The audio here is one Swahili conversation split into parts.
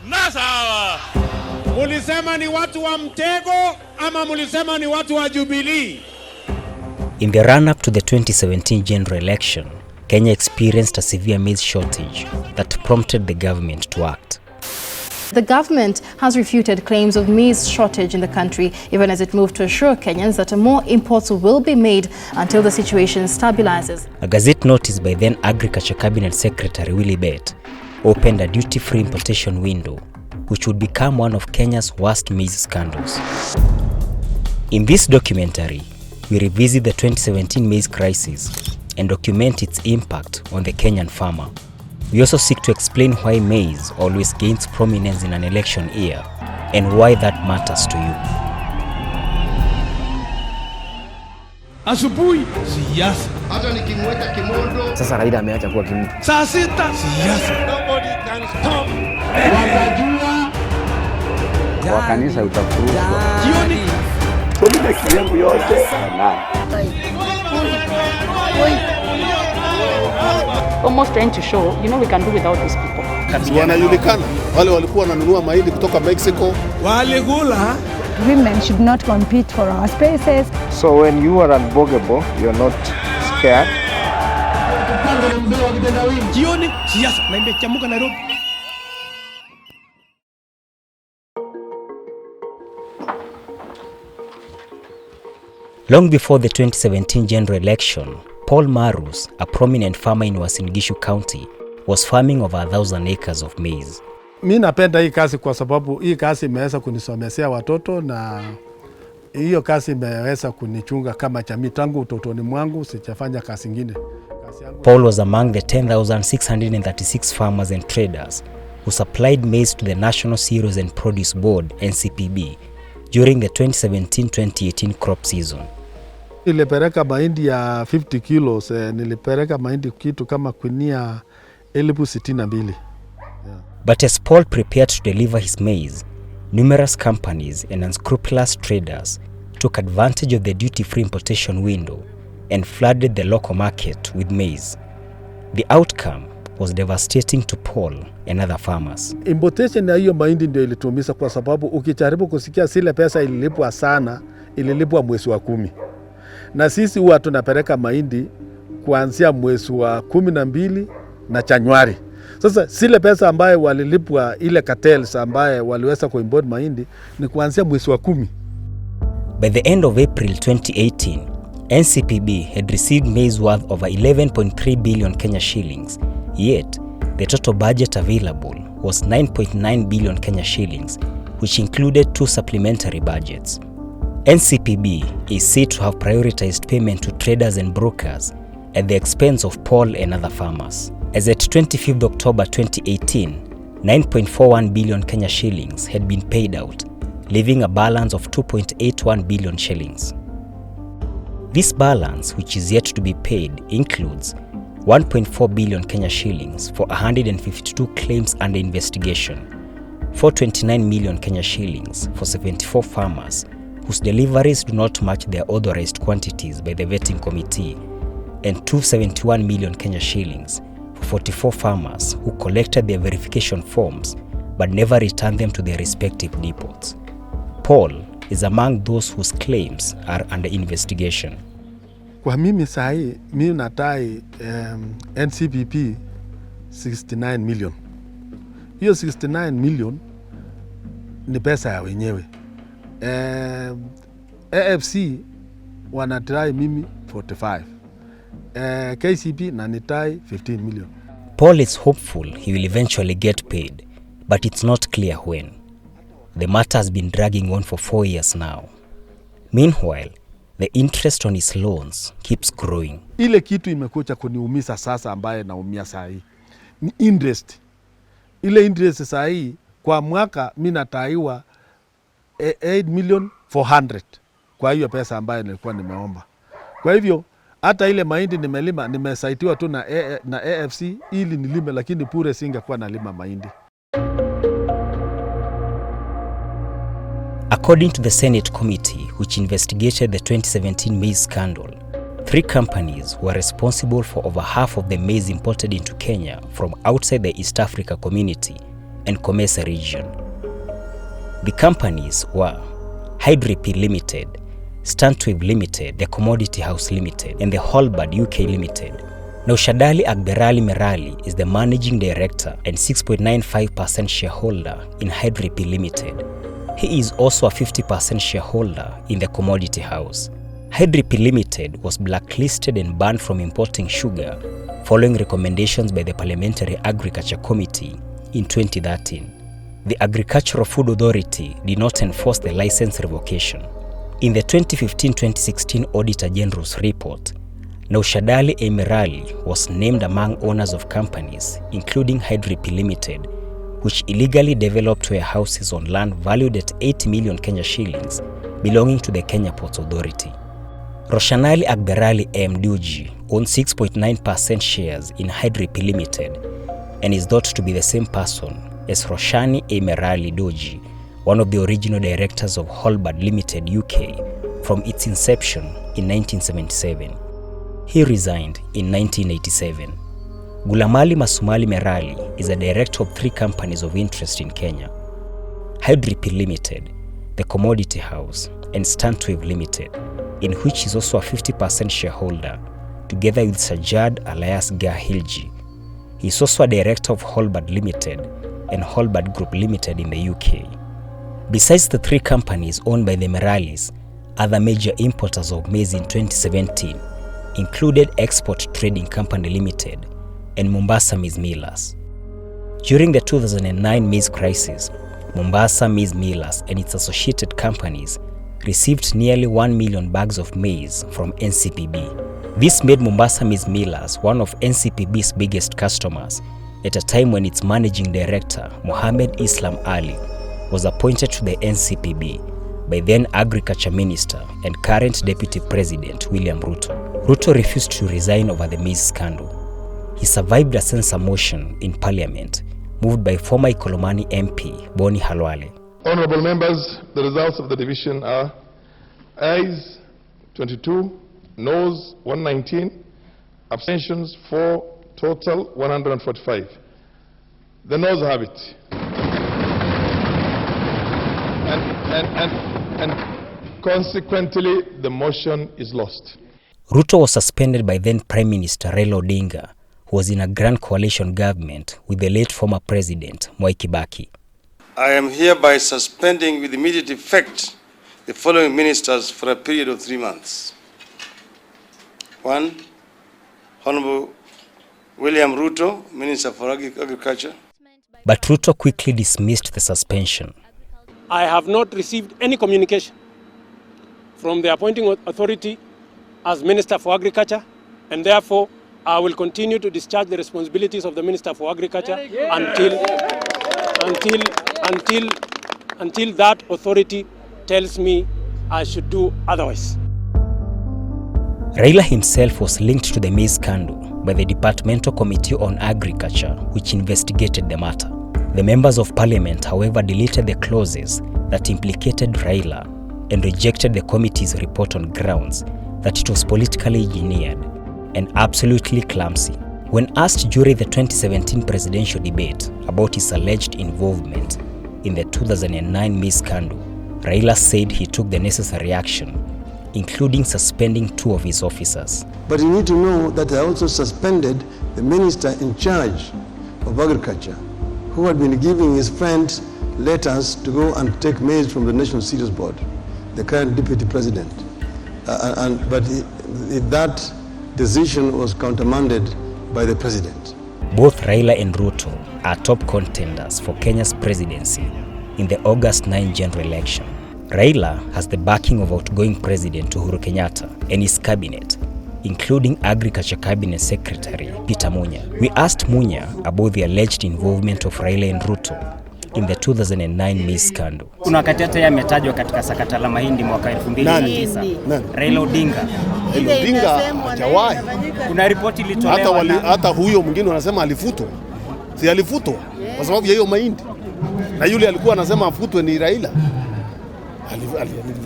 Nasawa. Mulisema ni watu wa mtego ama mulisema ni watu wa Jubilee? In the run-up to the 2017 general election, Kenya experienced a severe maize shortage that prompted the government to act. The government has refuted claims of maize shortage in the country, even as it moved to assure Kenyans that more imports will be made until the situation stabilizes. A Gazette notice by then Agriculture Cabinet Secretary Willie Bett opened a duty-free importation window, which would become one of Kenya's worst maize scandals. In this documentary, we revisit the 2017 maize crisis and document its impact on the Kenyan farmer. We also seek to explain why maize always gains prominence in an election year and why that matters to you. Asubuhi siasa. Hata nikimweka kimondo. Sasa Raila ameacha kuwa kimu. Saa sita siasa. Nobody can stop. Wakajua. Kwa kanisa utafuruzwa. Jioni. Kwa kile yangu yote. Almost trying to show, we can do without these people. Wanajulikana wale walikuwa wananunua mahindi kutoka Mexico. Waligula. Women should not compete for our spaces. So when you are unbogable, you're not scared. Jioni siasa na imechamuka Nairobi. Long before the 2017 general election, Paul Marus, a prominent farmer in Uasin Gishu County, was farming over 1,000 acres of maize. Mimi napenda hii kazi kwa sababu hii kazi imeweza kunisomesea watoto na hiyo kazi imeweza kunichunga kama jamii tangu utotoni mwangu sijafanya kazi nyingine. Paul was among the 10,636 farmers and traders who supplied maize to the National Cereals and Produce Board (NCPB) during the 2017-2018 crop season. Nilipeleka mahindi ya 50 kilos, nilipeleka mahindi kitu kama kunia 62,000. But as Paul prepared to deliver his maize, numerous companies and unscrupulous traders took advantage of the duty-free importation window and flooded the local market with maize. The outcome was devastating to Paul and other farmers. Importation ya hiyo mahindi ndio ilitumiza kwa sababu ukijaribu kusikia zile pesa ililipwa sana, ililipwa mwezi wa 10. Na sisi huwa tunapeleka mahindi kuanzia mwezi wa 12 na Januari. Sasa zile pesa ambaye walilipwa ile Cartels ambaye waliweza kuimport mahindi ni kuanzia mwezi wa 10. By the end of April 2018, NCPB had received maize worth over 11.3 billion Kenya shillings, yet the total budget available was 9.9 billion Kenya shillings, which included 2 supplementary budgets. NCPB is said to have prioritized payment to traders and brokers at the expense of Paul and other farmers. As at 25th October 2018, 9.41 billion Kenya shillings had been paid out, leaving a balance of 2.81 billion shillings. This balance, which is yet to be paid, includes 1.4 billion Kenya shillings for 152 claims under investigation, 429 million Kenya shillings for 74 farmers whose deliveries do not match their authorized quantities by the vetting committee, and 271 million Kenya shillings for 44 farmers who collected their verification forms but never returned them to their respective depots. Paul is among those whose claims are under investigation. Kwa mimi sahi, mimi natai NCPP 69 million. Hiyo 69 million ni pesa ya wenyewe. AFC wanatai mimi 45. KCP na nitai 15 million. Paul is hopeful he will eventually get paid, but it's not clear when. The matter has been dragging on for 4 years now. Meanwhile, the interest on his loans keeps growing. Ile kitu imekuja kuniumiza sasa ambaye naumia sahi ni interest. Ile interest sahi kwa mwaka mimi nataiwa 8,400,000 kwa hiyo pesa ambayo nilikuwa nimeomba. Kwa hivyo hata ile mahindi nimelima nimesaitiwa tu na AFC ili nilime, lakini pure singekuwa nalima mahindi. According to the Senate committee which investigated the 2017 maize scandal, 3 companies were responsible for over half of the maize imported into Kenya from outside the East Africa Community and Comesa region. The companies were Hydripy Limited, Stantwave Limited, the Commodity House Limited, and the Holbard UK Limited. Now Shadali Akberali Merali is the managing director and 6.95% shareholder in Hydripy Limited. He is also a 50% shareholder in the Commodity House. Hydripy Limited was blacklisted and banned from importing sugar following recommendations by the Parliamentary Agriculture Committee in 2013. The Agricultural Food Authority did not enforce the license revocation. In the 2015-2016 Auditor General's report, Naushadali Emirali was named among owners of companies, including Hydripy Limited, which illegally developed warehouses on land valued at 80 million Kenya shillings belonging to the Kenya Ports Authority. Roshanali Akberali Mduji owns 6.9% shares in Hydripy Limited and is thought to be the same person as Roshani Emirali Doji, one of the original directors of Holbard Limited UK from its inception in 1977. He resigned in 1987. Gulamali Masumali Merali is a director of 3 companies of interest in Kenya: Hydripy Limited, the Commodity House, and Stantwave Limited, in which he is also a 50% shareholder, together with Sajad Alias Gahilji. He is also a director of Holbard Limited and Holbard Group Limited in the UK. Besides the 3 companies owned by the Meralis, other major importers of maize in 2017 included Export Trading Company Limited and Mombasa Maize Millers. During the 2009 maize crisis, Mombasa Maize Millers and its associated companies received nearly 1 million bags of maize from NCPB. This made Mombasa Maize Millers one of NCPB's biggest customers at a time when its managing director, Mohamed Islam Ali, was appointed to the NCPB by then Agriculture Minister and current Deputy President William Ruto. Ruto refused to resign over the maize scandal. He survived a censure motion in Parliament moved by former Ikolomani MP Boni Halwale. Honorable members, the results of the division are ayes 22, noes 119, abstentions 4, total 145. The noes have it. And consequently, the motion is lost. Ruto was suspended by then Prime Minister Raila Odinga, who was in a grand coalition government with the late former President Mwai Kibaki. I am hereby suspending with immediate effect the following ministers for a period of 3 months. 1. Honorable William Ruto, Minister for Agriculture. But Ruto quickly dismissed the suspension. I have not received any communication from the appointing authority as Minister for Agriculture, and therefore I will continue to discharge the responsibilities of the Minister for Agriculture until that authority tells me I should do otherwise. Raila himself was linked to the maize scandal by the Departmental Committee on Agriculture, which investigated the matter. The members of Parliament, however, deleted the clauses that implicated Raila and rejected the committee's report on grounds that it was politically engineered and absolutely clumsy. When asked during the 2017 presidential debate about his alleged involvement in the 2009 maize scandal, Raila said he took the necessary action, including suspending 2 of his officers. But you need to know that I also suspended the minister in charge of agriculture, who had been giving his friends letters to go and take maize from the National Cereals Board, the current deputy president. But that decision was countermanded by the president. Both Raila and Ruto are top contenders for Kenya's presidency in the August 9 general election. Raila has the backing of outgoing President Uhuru Kenyatta and his cabinet, including Agriculture Cabinet Secretary Peter Munya. We asked Munya about the alleged involvement of Raila and Ruto in the 2009 maize scandal. Kuna wakati hata yametajwa katika sakata la mahindi mwaka 2009. Raila Odinga. Odinga hajawahi. Kuna ripoti ilitolewa hata huyo mwingine anasema alifutwa. Si alifutwa kwa sababu ya hiyo mahindi. Na yule alikuwa anasema afutwe ni Raila.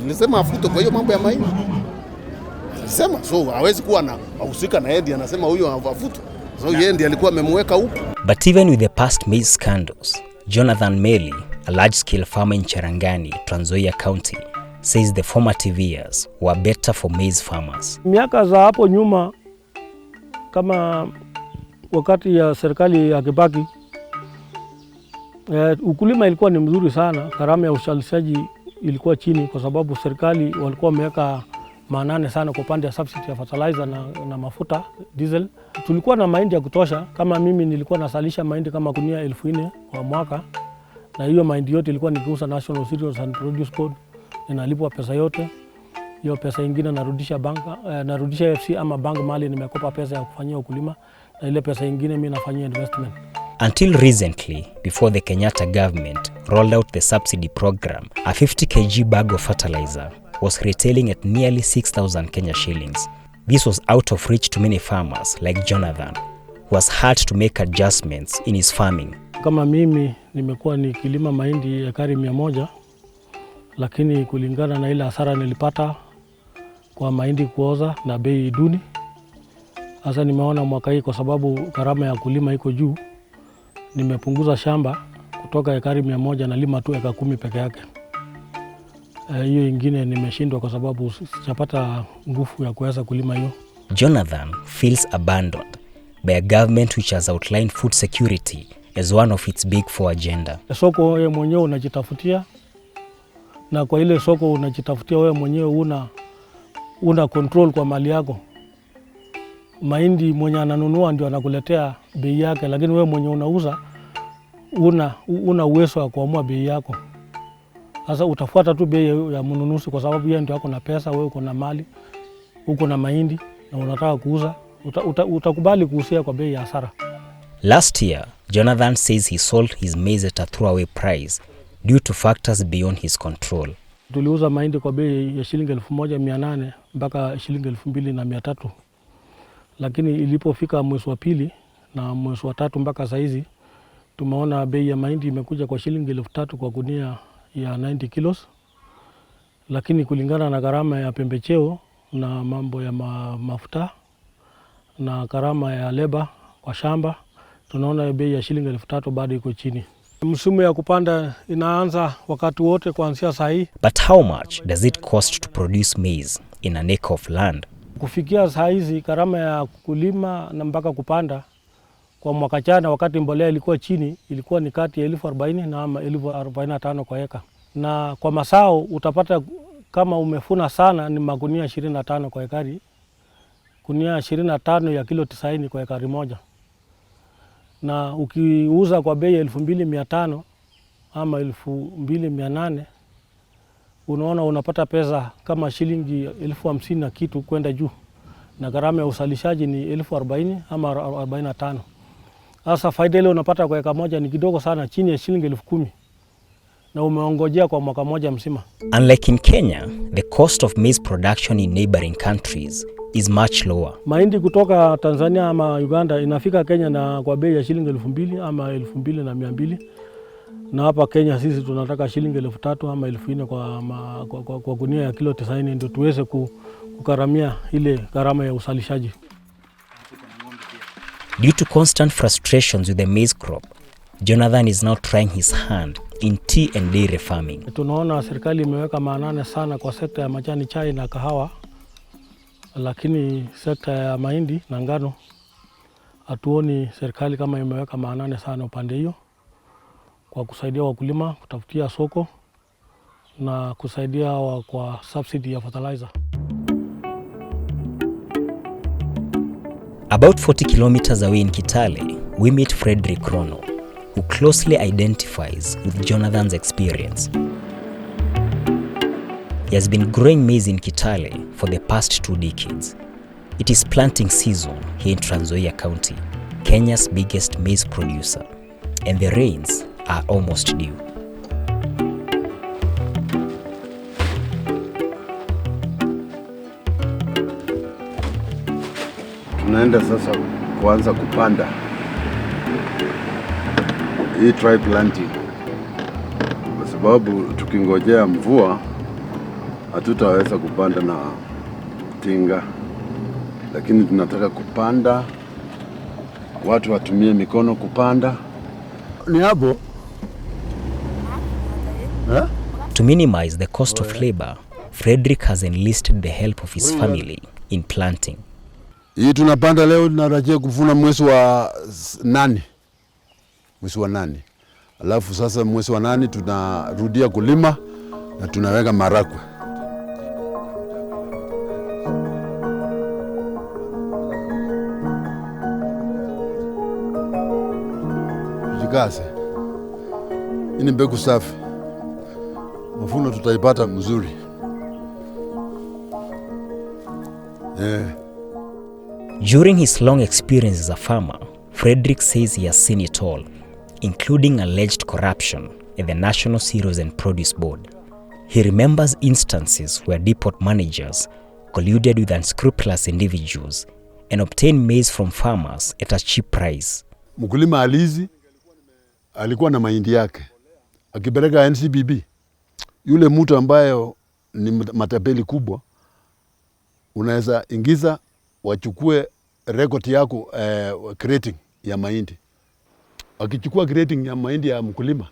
Alisema afutwe kwa hiyo mambo ya mahindi. Alisema, so hawezi kuwa na wahusika na yeye anasema huyo afutwe. So yeye ndiye alikuwa amemweka huko. But even with the past maize scandals, Jonathan Meli, a large-scale farmer in Cherangani, Trans Nzoia County, says the formative years were better for maize farmers. Miaka za hapo nyuma, kama wakati ya serikali ya Kibaki, ukulima ilikuwa ni mzuri sana. Gharama ya uzalishaji ilikuwa chini kwa sababu serikali walikuwa wameweka maanane sana kwa upande ya subsidy ya fertilizer na mafuta diesel. Tulikuwa na mahindi ya kutosha. Kama mimi nilikuwa nasalisha mahindi kama gunia 4,000 kwa mwaka, na hiyo mahindi yote ilikuwa nikiuza National Cereals and Produce Board, ninalipwa pesa yote. Hiyo pesa nyingine narudisha banka, narudisha FC ama bank mali nimekopa pesa ya kufanyia ukulima, na ile pesa nyingine mimi nafanyia investment. Until recently, before the Kenyatta government rolled out the subsidy program, a 50 kg bag of fertilizer was retailing at nearly 6,000 Kenya shillings. This was out of reach to many farmers like Jonathan, who was hard to make adjustments in his farming. Kama mimi nimekuwa nikilima mahindi ekari 100, lakini kulingana na ile hasara nilipata kwa mahindi kuoza na bei duni, sasa nimeona mwaka hii kwa sababu gharama ya kulima iko juu, nimepunguza shamba kutoka ekari 100 na lima tu eka 10 peke yake. Hiyo ingine nimeshindwa kwa sababu sijapata nguvu ya kuweza kulima hiyo. Jonathan feels abandoned by a government which has outlined food security as one of its big four agenda. Soko wewe mwenyewe unajitafutia, na kwa ile soko unajitafutia wewe mwenyewe una control kwa mali yako. Mahindi mwenye ananunua ndio anakuletea bei yake, lakini wewe mwenye unauza una uwezo wa kuamua bei yako. Sasa utafuata tu bei ya mnunuzi kwa sababu yeye ndio ako na pesa, wewe uko na mali, uko na mahindi na unataka kuuza, utakubali kuusia kwa bei ya hasara. Last year, Jonathan says he sold his maize at a throwaway price due to factors beyond his control. Tuliuza mahindi kwa bei ya shilingi 1,800 mpaka shilingi 2,300. Lakini ilipofika mwezi wa pili na mwezi wa tatu mpaka saizi, tumeona bei ya mahindi imekuja kwa shilingi 3,000 kwa gunia ya 90 kilos. Lakini kulingana na gharama ya pembecheo na mambo ya mafuta na gharama ya leba kwa shamba, tunaona bei ya shilingi 3,000 bado iko chini. Msimu ya kupanda inaanza wakati wote kuanzia saa hii. But how much does it cost to produce maize in an acre of land? Kufikia saa hizi gharama ya kulima na mpaka kupanda kwa mwaka jana wakati mbolea ilikuwa chini, ilikuwa ni kati ya 40,000 na 45,000 kwa eka. Na kwa masao utapata kama umefuna sana ni magunia 25 kwa ekari. Gunia 25 ya kilo 90 kwa ekari moja. Na ukiuza kwa bei 2,500 ama 2,800, unaona unapata pesa kama shilingi 50,000 na kitu kwenda juu. Na gharama ya usalishaji ni 40,000 ama 45. Sasa faida ile unapata kwa eka moja ni kidogo sana, chini ya shilingi 10,000. Na umeongojea kwa mwaka moja mzima. Unlike in Kenya, the cost of maize production in neighboring countries is much lower. Mahindi kutoka Tanzania ama Uganda inafika Kenya na kwa bei ya shilingi 2,000 ama 2,200. Na hapa Kenya sisi tunataka shilingi 3,000 ama 4,000 kwa gunia ya kilo 90 ndio tuweze kukaramia ile gharama ya usalishaji. Due to constant frustrations with the maize crop, Jonathan is now trying his hand in tea and dairy farming. Tunaona serikali imeweka maanane sana kwa sekta ya majani chai na kahawa, lakini sekta ya mahindi na ngano hatuoni serikali kama imeweka maanane sana upande hiyo kwa kusaidia wakulima kutafutia soko na kusaidia kwa subsidy ya fertilizer. About 40 kilometers away in Kitale, we meet Frederick Rono, who closely identifies with Jonathan's experience. He has been growing maize in Kitale for the past 2 decades. It is planting season here in Trans Nzoia County, Kenya's biggest maize producer, and the rains are almost due. Tunaenda sasa kuanza kupanda hii try planting, kwa sababu tukingojea mvua hatutaweza kupanda na tinga. lakini tunataka kupanda, watu watumie mikono kupanda. Ni hapo. To minimize the cost of labor, Frederick has enlisted the help of his family in planting. Hii tunapanda leo, tunarajia kuvuna mwezi wa 8. Mwezi wa 8. Alafu sasa mwezi wa 8 tunarudia kulima na tunaweka marakwe. Jikaze. Hii ni mbegu safi. Mavuno tutaipata mzuri. During his long experience as a farmer, Frederick says he has seen it all, including alleged corruption at the National Cereals and Produce Board. He remembers instances where depot managers colluded with unscrupulous individuals and obtained maize from farmers at a cheap price. Mkulima alizi alikuwa na mahindi yake. Akipeleka NCBB, yule mtu ambayo ni matapeli kubwa, unaweza ingiza wachukue record yako creating ya mahindi. Akichukua creating ya mahindi ya mkulima,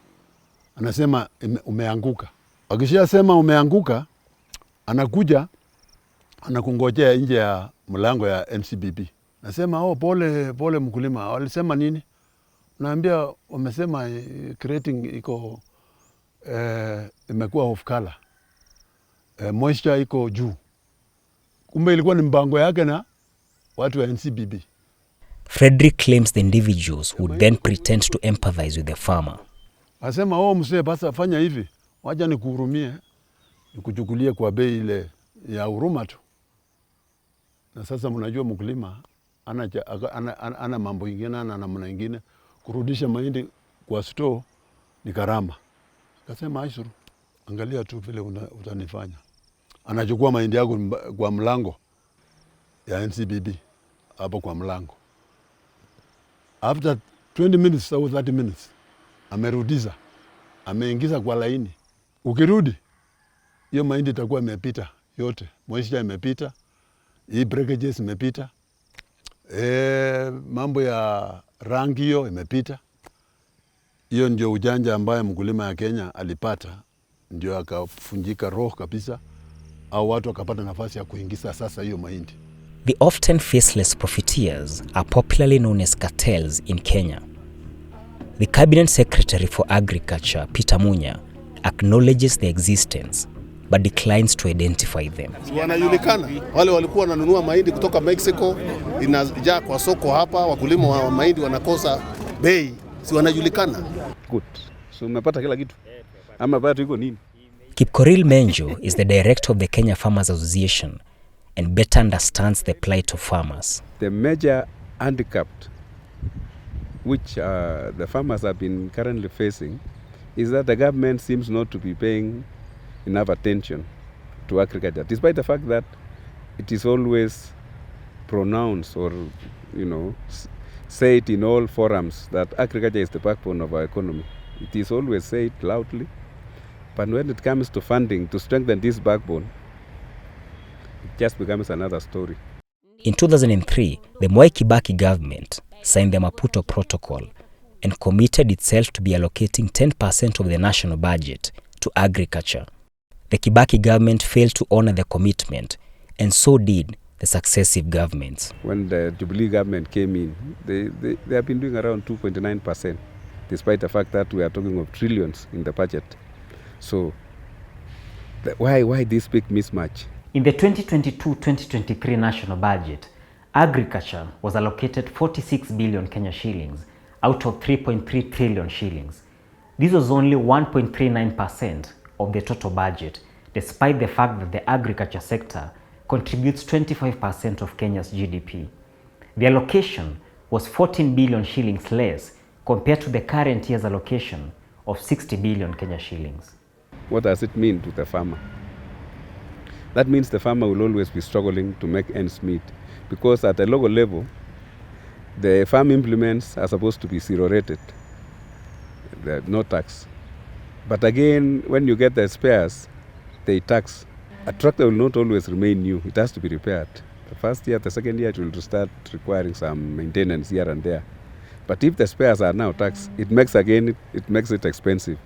anasema umeanguka. Akishasema umeanguka, anakuja anakungojea nje ya mlango ya NCBB. Nasema pole mkulima. Walisema nini? Naambia wamesema creating iko imekuwa off color. Moisture iko juu. Kumbe ilikuwa ni mpango yake na watu wa NCBB. Frederick claims the individuals would then pretend to empathize with the farmer. Asema msee basi fanya hivi, wacha nikuhurumie, nikuchukulie kwa bei ile ya huruma tu. Na sasa mnajua mkulima ana mambo ingine, ana namna ingine, kurudisha mahindi kwa store ni gharama. Akasema Aisuru, angalia tu vile utanifanya. Anachukua mahindi yako kwa mlango ya NCBB hapo kwa mlango. After 20 minutes au 30 minutes amerudisha, ameingiza kwa laini. Ukirudi hiyo mahindi itakuwa imepita yote, moisture imepita, hii breakages imepita, mambo ya rangi hiyo imepita. Hiyo ndio ujanja ambaye mkulima ya Kenya alipata, ndio akafunjika roho kabisa, au watu wakapata nafasi ya kuingiza sasa hiyo mahindi. The often faceless profiteers are popularly known as cartels in Kenya. The Cabinet Secretary for Agriculture, Peter Munya, acknowledges their existence but declines to identify them. Wanajulikana, wale walikuwa wananunua mahindi kutoka Mexico, inajaa kwa soko hapa, wakulima wa mahindi wanakosa bei, si wanajulikana. Good. So umepata kila kitu. Ama bado iko nini? Kipkoril Menjo is the director of the Kenya Farmers Association and better understands the plight of farmers. The major handicap which the farmers have been currently facing is that the government seems not to be paying enough attention to agriculture, despite the fact that it is always pronounced or, said in all forums that agriculture is the backbone of our economy. It is always said loudly, but when it comes to funding to strengthen this backbone, it just becomes another story. In 2003, the Mwai Kibaki government signed the Maputo Protocol and committed itself to be allocating 10% of the national budget to agriculture. The Kibaki government failed to honor the commitment, and so did the successive governments. When the Jubilee government came in, they have been doing around 2.9%, despite the fact that we are talking of trillions in the budget. So why this big mismatch? In the 2022-2023 national budget, agriculture was allocated 46 billion Kenya shillings out of 3.3 trillion shillings. This was only 1.39% of the total budget, despite the fact that the agriculture sector contributes 25% of Kenya's GDP. The allocation was 14 billion shillings less compared to the current year's allocation of 60 billion Kenya shillings. What does it mean to the farmer? That means the farmer will always be struggling to make ends meet, because at a local level, the farm implements are supposed to be zero rated, no tax. But again, when you get the spares, they tax. A tractor will not always remain new, it has to be repaired. The first year, the second year, it will start requiring some maintenance here and there. But if the spares are now taxed, it makes it expensive.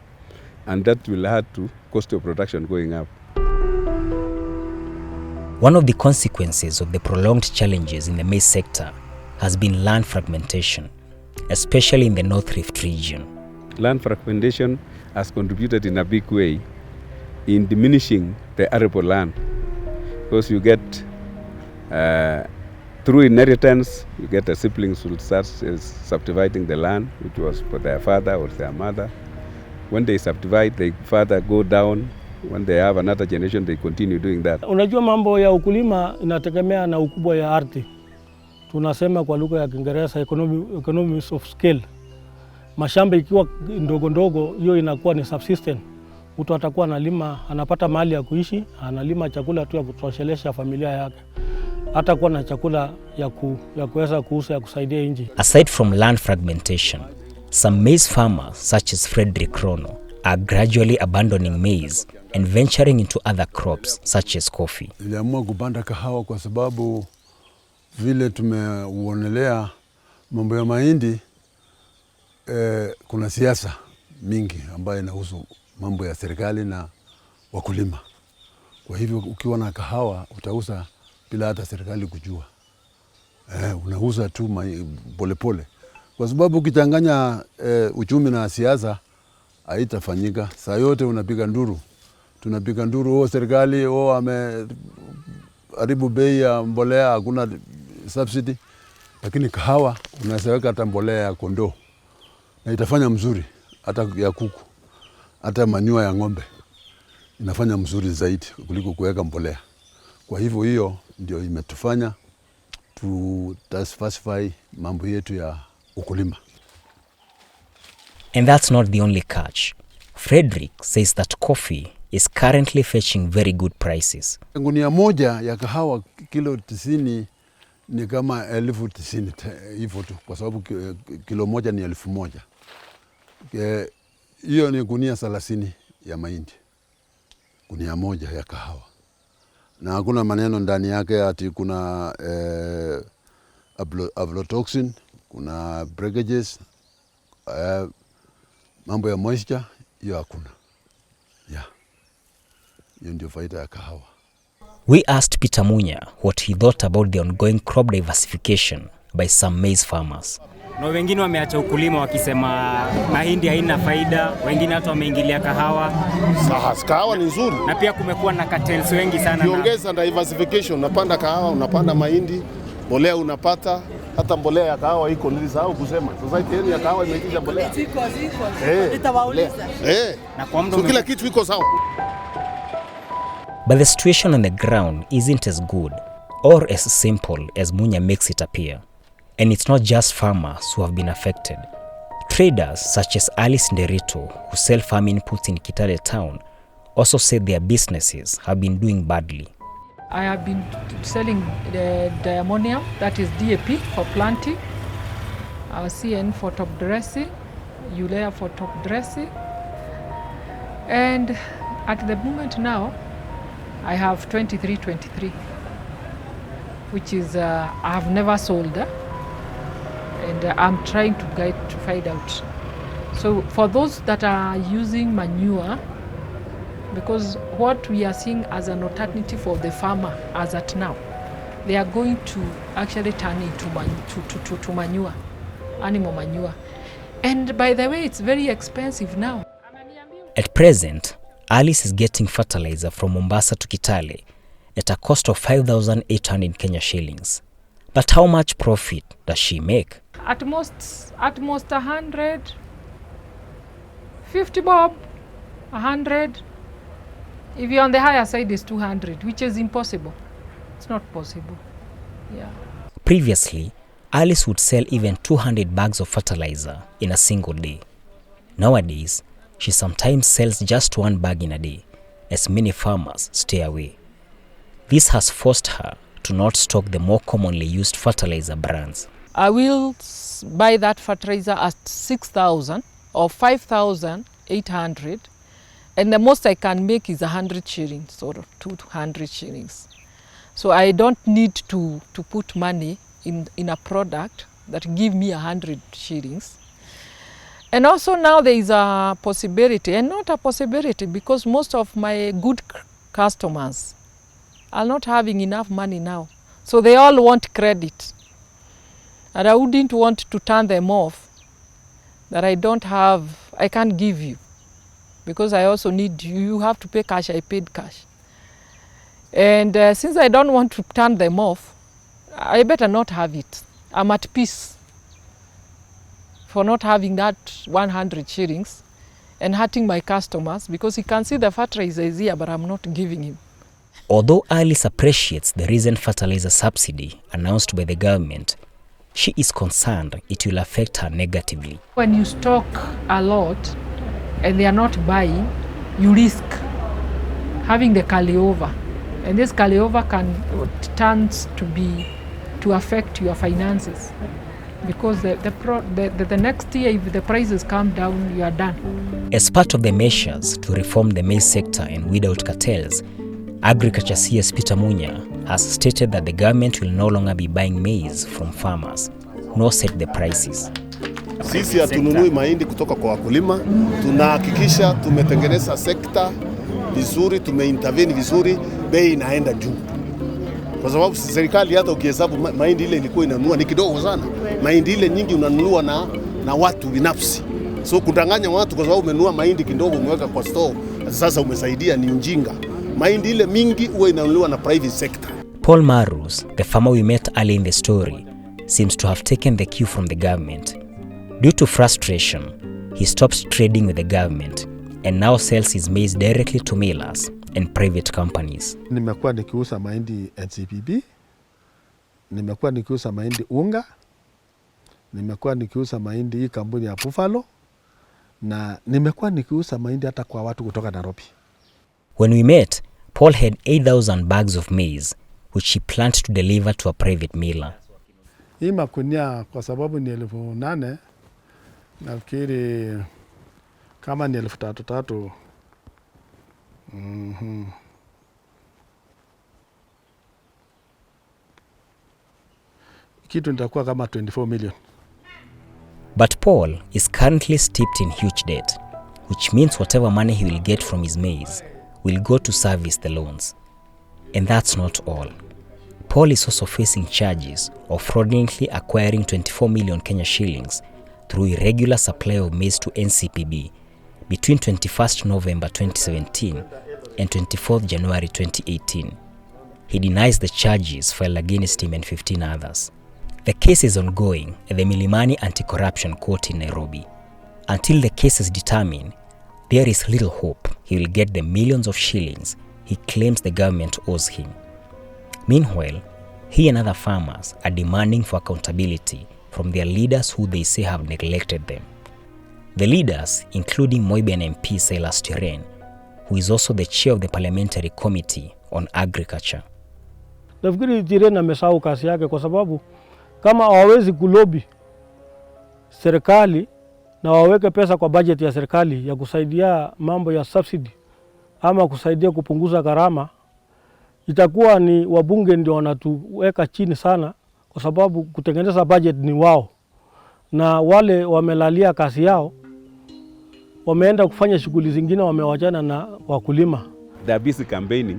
And that will add to cost of production going up. One of the consequences of the prolonged challenges in the maize sector has been land fragmentation, especially in the North Rift region. Land fragmentation has contributed in a big way in diminishing the arable land, because you get, through inheritance, you get the siblings who start subdividing the land, which was for their father or their mother. When they subdivide, they further go down. When they have another generation, they continue doing that. Unajua mambo ya ukulima inategemea na ukubwa ya ardhi. Tunasema kwa lugha ya Kiingereza economies of scale. Mashamba ikiwa ndogo ndogo, hiyo inakuwa ni subsistence. Mtu atakuwa analima, anapata mahali ya kuishi, analima chakula tu ya kutoshelesha familia yake. Hata kuwa na chakula ya kuweza kuuza ya kusaidia nchi. Aside from land fragmentation, some maize farmers such as Frederick Rono are gradually abandoning maize and venturing into other crops such as coffee. Niliamua kupanda kahawa kwa sababu vile tumeuonelea mambo ya mahindi, kuna siasa mingi ambayo inahusu mambo ya serikali na wakulima. Kwa hivyo ukiwa na kahawa utauza bila hata serikali kujua. Unauza tu polepole. Kwa sababu ukichanganya uchumi na siasa haitafanyika. Saa yote unapiga nduru. Tunapiga nduru, serikali ameharibu bei ya mbolea, hakuna subsidy. Lakini kahawa unaweka hata mbolea ya kondoo na itafanya mzuri, hata ya kuku, hata manyua ya ng'ombe inafanya mzuri zaidi kuliko kuweka mbolea. Kwa hivyo hiyo ndio imetufanya to diversify mambo yetu ya ukulima. And that's not the only catch. Frederick says that coffee is currently fetching very good prices. Gunia moja ya kahawa kilo 90 ni kama 90,000 hivyo tu, kwa sababu kilo moja ni 1,000. Hiyo ni gunia 30 ya mahindi. Gunia moja ya kahawa. Na hakuna maneno ndani yake ati kuna aflatoxin, kuna breakages, mambo ya moisture, hiyo hakuna. Hiyo ndio faida ya kahawa. We asked Peter Munya what he thought about the ongoing crop diversification by some maize farmers. Na wengine wameacha ukulima wakisema mahindi haina faida, wengine hata wameingilia kahawa. Kahawa ni nzuri. Na pia kumekuwa na cartels wengi sana. Kiongeza diversification, unapanda kahawa, unapanda mahindi, mbolea unapata, hata mbolea ya kahawa iko, nilisahau kusema. Society yenu ya kahawa imeingiza mbolea. Nitawauliza. Na kwa muda kila kitu iko sawa. But the situation on the ground isn't as good or as simple as Munya makes it appear. And it's not just farmers who have been affected. Traders such as Alice Nderito, who sell farm inputs in Kitale town, also said their businesses have been doing badly. I have been selling the diammonium, that is DAP for planting, CN for top dressing, urea for top dressing. And at the moment now, I have 23, which is I have never sold, and I'm trying to find out. So for those that are using manure, because what we are seeing as an alternative for the farmer as at now, they are going to actually turn into manure, animal manure. And by the way, it's very expensive now. At present, Alice is getting fertilizer from Mombasa to Kitale at a cost of 5,800 Kenya shillings. But how much profit does she make? At most 100, 50 bob, 100. If you're on the higher side, it's 200, which is impossible. It's not possible. Yeah. Previously, Alice would sell even 200 bags of fertilizer in a single day. Nowadays, she sometimes sells just 1 bag in a day, as many farmers stay away. This has forced her to not stock the more commonly used fertilizer brands. I will buy that fertilizer at 6,000 or 5,800, and the most I can make is 100 shillings or 200 shillings. So I don't need to put money in a product that give me 100 shillings. And also now there is a possibility, and not a possibility, because most of my good customers are not having enough money now. So they all want credit. And I wouldn't want to turn them off that I can't give you. Because I also need, you have to pay cash, I paid cash. And since I don't want to turn them off, I better not have it. I'm at peace for not having that 100 shillings and hurting my customers, because he can see the fertilizer is here, but I'm not giving him. Although Alice appreciates the recent fertilizer subsidy announced by the government, she is concerned it will affect her negatively. When you stock a lot and they are not buying, you risk having the carryover. And this carryover turns to affect your finances. Because the next year, if the prices come down, you are done. As part of the measures to reform the maize sector and weed out cartels, Agriculture CS Peter Munya has stated that the government will no longer be buying maize from farmers, nor set the prices. Sisi hatununui mahindi kutoka kwa wakulima, tunahakikisha tumetengeneza sekta vizuri, tumeintervene vizuri, bei inaenda juu. Kwa sababu serikali hata ukihesabu mahindi ile ilikuwa inanunua ni kidogo sana. Mahindi ile nyingi unanunua na watu binafsi. So kudanganya watu kwa sababu umenunua mahindi kidogo umeweka kwa store, sasa umesaidia, ni ujinga. Mahindi ile mingi huwa inanunuliwa na private sector. Paul Marus, the farmer we met early in the story, seems to have taken the cue from the government. Due to frustration, he stopped trading with the government and now sells his maize directly to millers and private companies. Nimekuwa nikiuza mahindi NCPB, nimekuwa nikiuza mahindi unga, nimekuwa nikiuza mahindi hii kampuni ya Buffalo, na nimekuwa nikiuza mahindi hata kwa watu kutoka Nairobi. When we met, Paul had 8,000 bags of maize, which he planned to deliver to a private miller. Hii makunia kwa sababu ni 8,000, nafikiri kama ni 3,300. Kitu nitakuwa kama 24 million. But Paul is currently steeped in huge debt, which means whatever money he will get from his maize will go to service the loans. And that's not all. Paul is also facing charges of fraudulently acquiring 24 million Kenya shillings through irregular supply of maize to NCPB between 21st November 2017 and 24th January 2018. He denies the charges filed against him and 15 others. The case is ongoing at the Milimani Anti-Corruption Court in Nairobi. Until the case is determined, there is little hope he will get the millions of shillings he claims the government owes him. Meanwhile, he and other farmers are demanding for accountability from their leaders who they say have neglected them. The leaders, including Moiben MP Silas Tiren, who is also the chair of the Parliamentary Committee on Agriculture. Nafikiri Tiren amesahau kazi yake kwa sababu kama hawawezi kulobi serikali na waweke pesa kwa budget ya serikali ya kusaidia mambo ya subsidy ama kusaidia kupunguza gharama, itakuwa ni wabunge ndio wanatuweka chini sana, kwa sababu kutengeneza budget ni wao, na wale wamelalia kazi yao, wameenda kufanya shughuli zingine, wamewachana na wakulima. They are busy campaigning,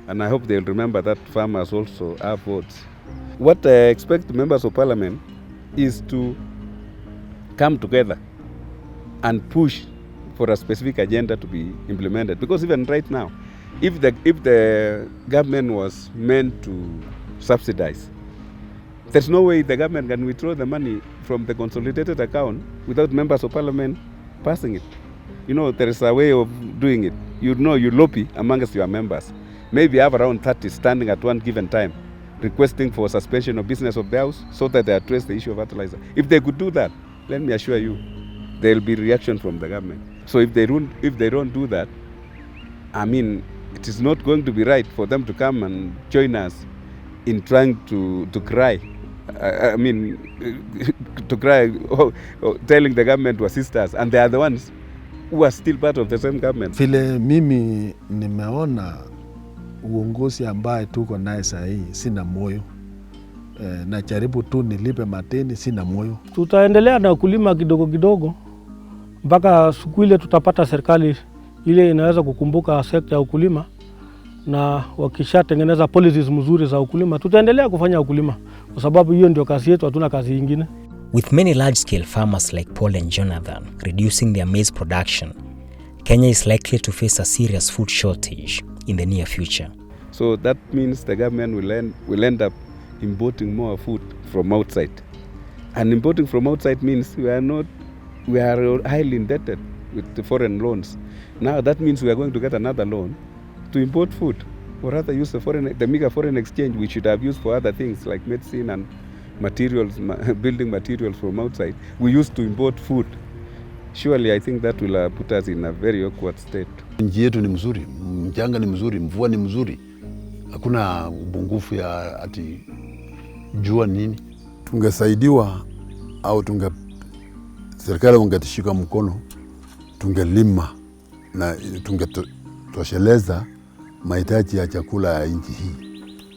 and I hope they'll remember that farmers also have votes. What I expect members of parliament is to come together and push for a specific agenda to be implemented. Because even right now, if the government was meant to subsidize, there's no way the government can withdraw the money from the consolidated account without members of parliament passing it. You know, there is a way of doing it. You lobby amongst your members. Maybe have around 30 standing at one given time, requesting for suspension of business of the house so that they address the issue of fertilizer. If they could do that, let me assure you, there will be reaction from the government. So if they don't do that, I mean, it is not going to be right for them to come and join us in trying to cry. I mean, to cry, telling the government to assist us, and they are the ones who are still part of the same government. Vile mimi nimeona uongozi ambaye tuko naye saa hii sina moyo. Na jaribu tu nilipe mateni, sina moyo. Tutaendelea na ukulima kidogo kidogo mpaka siku ile tutapata serikali ile inaweza kukumbuka sekta ya ukulima, na wakishatengeneza policies mzuri za ukulima tutaendelea kufanya ukulima, kwa sababu hiyo ndio kazi yetu, hatuna kazi nyingine. With many large-scale farmers like Paul and Jonathan reducing their maize production, Kenya is likely to face a serious food shortage in the near future. So that means the government will end up importing more food from outside. And importing from outside means we are highly indebted with the foreign loans. Now that means we are going to get another loan to import food, or rather use the meager foreign exchange we should have used for other things like medicine and materials, building materials from outside. We used to import food. Surely I think that will put us in a very awkward state. Nchi yetu ni mzuri, mchanga ni mzuri, mvua ni mzuri. Hakuna upungufu ya ati jua nini. Tungesaidiwa au serikali wangetushika mkono, tungelima na tungetosheleza mahitaji ya chakula ya nchi hii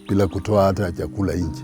bila kutoa hata chakula nje.